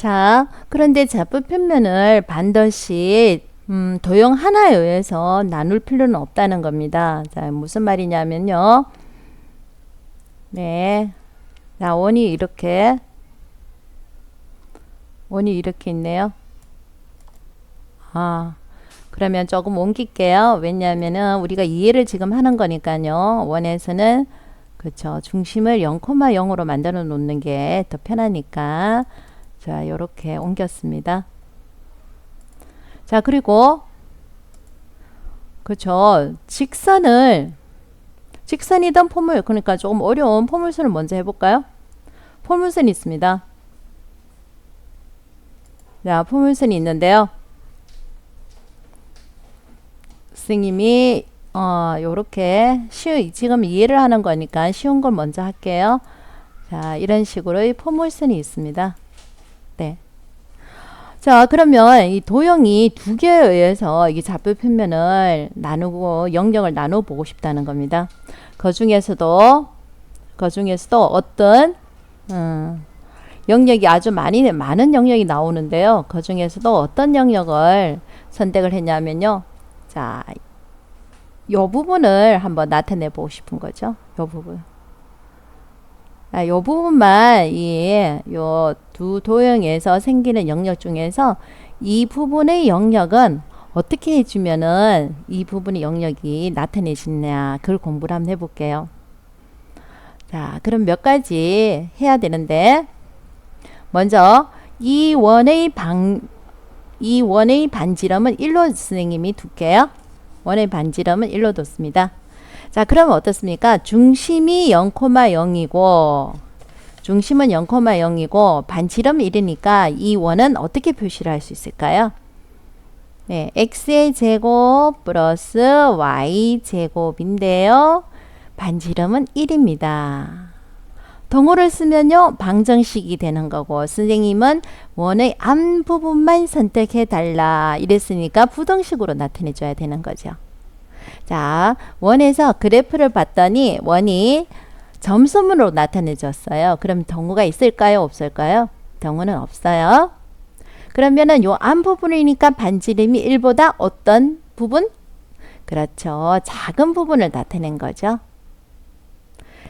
자, 그런데 잡부 평면을 반드시 도형 하나에 의해서 나눌 필요는 없다는 겁니다. 자, 무슨 말이냐면요. 네. 자, 원이 이렇게 있네요. 그러면 조금 옮길게요. 왜냐하면은 우리가 이해를 지금 하는 거니까요. 원에서는 그쵸, 중심을 0,0으로 만들어 놓는 게 더 편하니까 자, 요렇게 옮겼습니다. 자, 그리고 그쵸, 직선이던 포물, 그러니까 조금 어려운 포물선을 먼저 해볼까요? 포물선이 있습니다. 자, 포물선이 있는데요. 선생님이 요렇게 지금 이해를 하는 거니까 쉬운 걸 먼저 할게요. 자, 이런 식으로의 포물선이 있습니다. 네. 자, 그러면 이 도형이 두 개에 의해서 이 잡부 평면을 나누고 영역을 나누어 보고 싶다는 겁니다. 그 중에서도 어떤 영역이 아주 많은 영역이 나오는데요. 그 중에서도 어떤 영역을 선택을 했냐면요. 자, 요 부분을 한번 나타내 보고 싶은 거죠. 요 부분. 요 부분만 요 두 도형에서 생기는 영역 중에서 이 부분의 영역은 어떻게 해주면은 이 부분의 영역이 나타내지냐, 그걸 공부를 한번 해볼게요. 자, 그럼 몇 가지 해야 되는데, 먼저 이 원의 반지름은 1로 선생님이 둘게요. 원의 반지름은 1로 뒀습니다. 자, 그러면 어떻습니까? 중심이 0,0이고 중심은 0,0이고 반지름 1이니까 이 원은 어떻게 표시를 할 수 있을까요? 네, x의 제곱 플러스 y 제곱인데요. 반지름은 1입니다. 동호를 쓰면요, 방정식이 되는 거고, 선생님은 원의 앞부분만 선택해 달라 이랬으니까 부등식으로 나타내 줘야 되는 거죠. 자, 원에서 그래프를 봤더니 원이 점수문으로 나타내 줬어요. 그럼 동호가 있을까요? 없을까요? 동호는 없어요. 그러면은 요 앞부분이니까 반지름이 1보다 어떤 부분? 그렇죠. 작은 부분을 나타낸 거죠.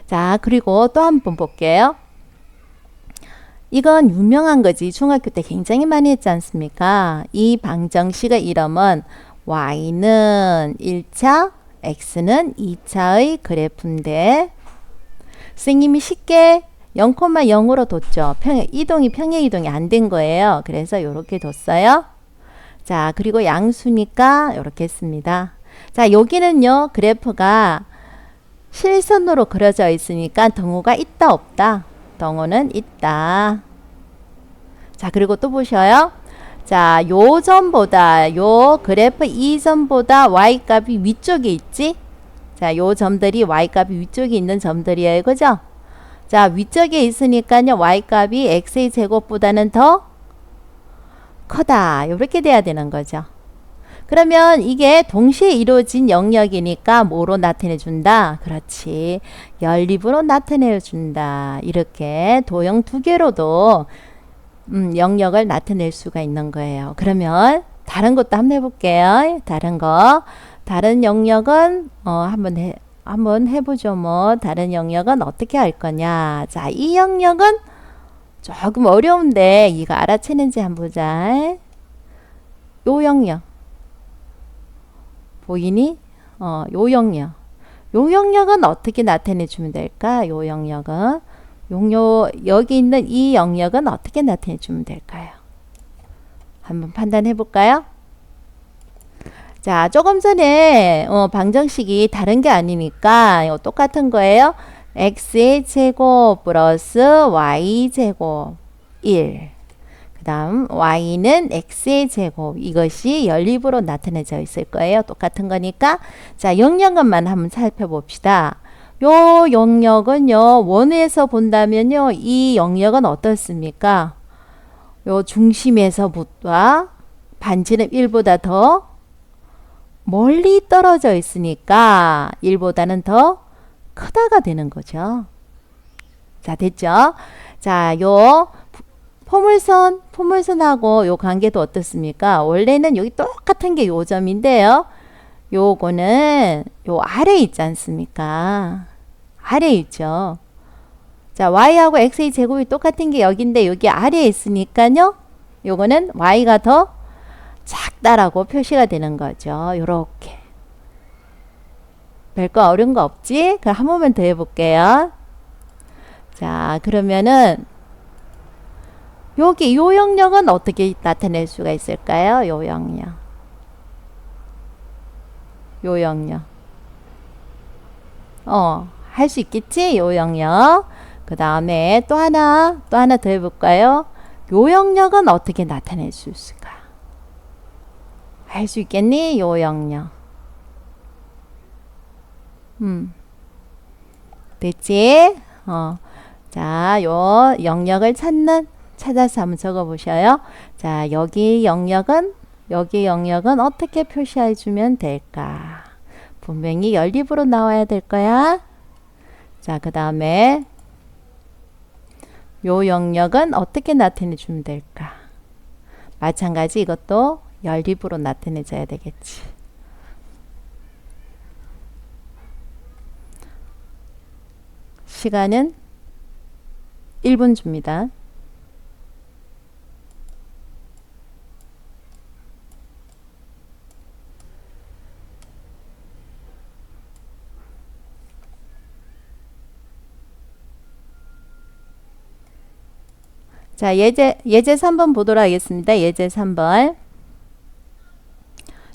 자, 그리고 또 한 번 볼게요. 이건 유명한 거지. 중학교 때 굉장히 많이 했지 않습니까? 이 방정식의 이름은 y는 1차, x는 2차의 그래프인데 선생님이 쉽게 0,0으로 뒀죠. 평행 이동이 안 된 거예요. 그래서 이렇게 뒀어요. 자, 그리고 양수니까 이렇게 했습니다. 자, 여기는요, 그래프가 실선으로 그려져 있으니까 등호가 있다 없다? 등호는 있다. 자, 그리고 또 보셔요. 자, 요 그래프 이점보다 y값이 위쪽에 있지? 자, 요 점들이 y값이 위쪽에 있는 점들이에요. 그죠? 자, 위쪽에 있으니까요, y값이 x의 제곱보다는 더 크다. 이렇게 돼야 되는 거죠. 그러면 이게 동시에 이루어진 영역이니까 뭐로 나타내 준다? 그렇지. 연립으로 나타내 준다. 이렇게 도형 두 개로도 영역을 나타낼 수가 있는 거예요. 그러면 다른 것도 한번 해볼게요. 다른 영역은 한번 해보죠. 뭐 다른 영역은 어떻게 할 거냐. 자, 이 영역은 조금 어려운데 이거 알아채는지 한번 보자. 요 영역 보이니? 요 영역은 어떻게 나타내 주면 될까? 요 영역은 여기 있는 이 영역은 어떻게 나타내 주면 될까요? 한번 판단해 볼까요? 자, 조금 전에 방정식이 다른 게 아니니까 똑같은 거예요. x의 제곱 플러스 y 제곱 1. 그 다음 y는 x의 제곱, 이것이 연립으로 나타내져 있을 거예요. 똑같은 거니까. 자, 영역만 한번 살펴봅시다. 요 영역은요, 원에서 본다면요, 이 영역은 어떻습니까? 요 중심에서부터 반지름 1보다 더 멀리 떨어져 있으니까 1보다는 더 크다가 되는 거죠. 자, 됐죠? 자, 요 포물선하고 요 관계도 어떻습니까? 원래는 여기 똑같은 게 요 점인데요. 요거는 요 아래 있지 않습니까? 아래 있죠. 자, y하고 x의 제곱이 똑같은 게 여기인데 여기 아래에 있으니까요. 요거는 y가 더 작다라고 표시가 되는 거죠. 요렇게. 별거 어려운 거 없지? 그럼 한 번만 더 해볼게요. 자, 그러면은 여기 요 영역은 어떻게 나타낼 수가 있을까요? 요 영역. 요 영역. 할 수 있겠지? 요 영역. 그 다음에 또 하나 더 해볼까요? 요 영역은 어떻게 나타낼 수 있을까? 할 수 있겠니? 요 영역. 됐지? 자, 요 영역을 찾아서 한번 적어 보셔요. 자, 여기 영역은 어떻게 표시해 주면 될까? 분명히 연립으로 나와야 될 거야. 자, 그 다음에 요 영역은 어떻게 나타내 주면 될까? 마찬가지 이것도 연립으로 나타내줘야 되겠지. 시간은 1분 줍니다. 자, 예제 3번 보도록 하겠습니다. 예제 3번.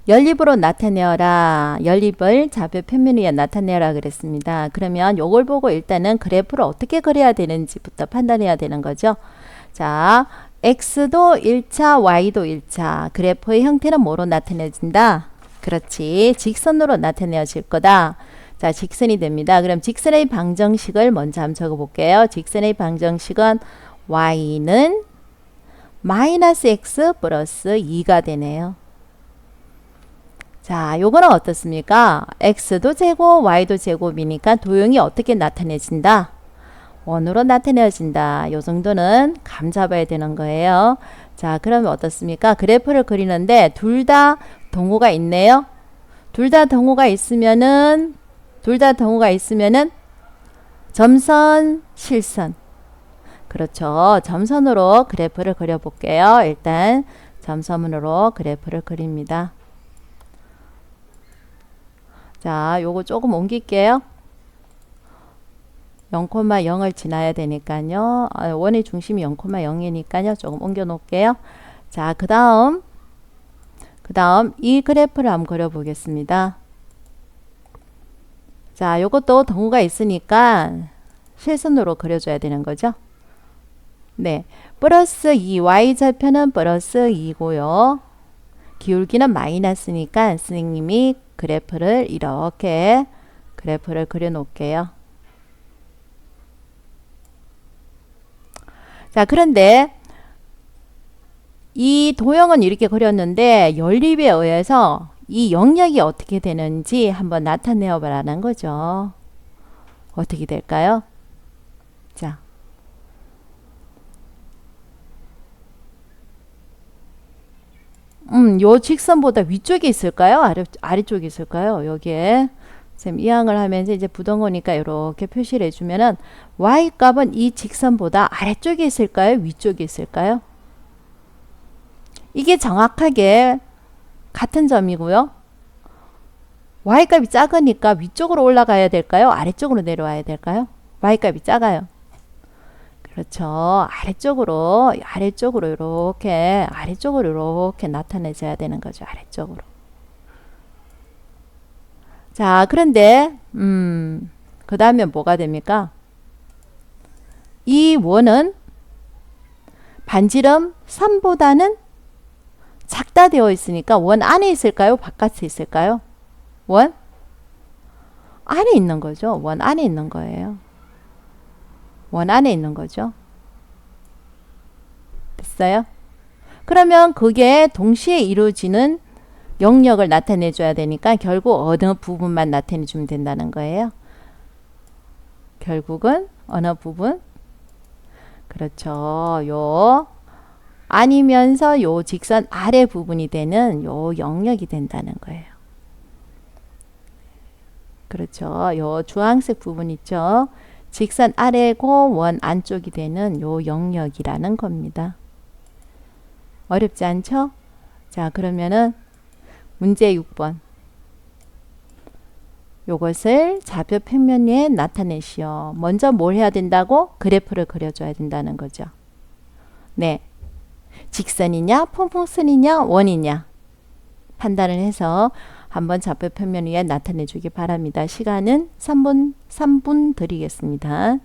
연립으로 나타내어라. 연립을 좌표 평면 위에 나타내어라 그랬습니다. 그러면 요걸 보고 일단은 그래프를 어떻게 그려야 되는지부터 판단해야 되는 거죠. 자, x도 1차, y도 1차. 그래프의 형태는 뭐로 나타내진다? 그렇지. 직선으로 나타내어질 거다. 자, 직선이 됩니다. 그럼 직선의 방정식을 먼저 한번 적어볼게요. 직선의 방정식은 y는 마이너스 x 플러스 2가 되네요. 자, 요거는 어떻습니까? x도 제곱, y도 제곱이니까 도형이 어떻게 나타내진다? 원으로 나타내진다. 요 정도는 감 잡아야 되는 거예요. 자, 그러면 어떻습니까? 그래프를 그리는데 둘 다 동호가 있네요. 둘 다 동호가 있으면은 점선, 실선. 그렇죠. 점선으로 그래프를 그려볼게요. 일단 점선으로 그래프를 그립니다. 자, 요거 조금 옮길게요. 0,0을 지나야 되니까요. 원의 중심이 0,0이니까요. 조금 옮겨 놓을게요. 자, 그 다음 이 그래프를 한번 그려보겠습니다. 자, 요것도 동호가 있으니까 실선으로 그려줘야 되는 거죠. 네, 플러스 2, y좌표는 플러스 2고요. 기울기는 마이너스니까 선생님이 그래프를 이렇게 그래프를 그려 놓을게요. 자, 그런데 이 도형은 이렇게 그렸는데 연립에 의해서 이 영역이 어떻게 되는지 한번 나타내어 보라는 거죠. 어떻게 될까요? 자, 요 직선보다 위쪽에 있을까요? 아래쪽에 있을까요? 여기에 쌤 이항을 하면서 이제 부동호니까 이렇게 표시를 해주면은 y 값은 이 직선보다 아래쪽에 있을까요? 위쪽에 있을까요? 이게 정확하게 같은 점이고요. y 값이 작으니까 위쪽으로 올라가야 될까요? 아래쪽으로 내려와야 될까요? y 값이 작아요. 그렇죠. 아래쪽으로 이렇게 나타내줘야 되는 거죠. 아래쪽으로. 자, 그런데 그 다음에 뭐가 됩니까? 이 원은 반지름 3보다는 작다 되어 있으니까 원 안에 있을까요? 바깥에 있을까요? 원 안에 있는 거죠. 원 안에 있는 거예요. 원 안에 있는 거죠. 됐어요? 그러면 그게 동시에 이루어지는 영역을 나타내 줘야 되니까 결국 어느 부분만 나타내 주면 된다는 거예요. 결국은 어느 부분? 그렇죠. 요 아니면서 요 직선 아래 부분이 되는 요 영역이 된다는 거예요. 그렇죠. 요 주황색 부분 있죠. 직선 아래고 원 안쪽이 되는 요 영역이라는 겁니다. 어렵지 않죠? 자, 그러면은 문제 6번. 요것을 좌표 평면 위에 나타내시오. 먼저 뭘 해야 된다고? 그래프를 그려줘야 된다는 거죠. 네. 직선이냐, 평풍선이냐, 원이냐 판단을 해서 한번 좌표 평면 위에 나타내 주기 바랍니다. 시간은 3분 드리겠습니다.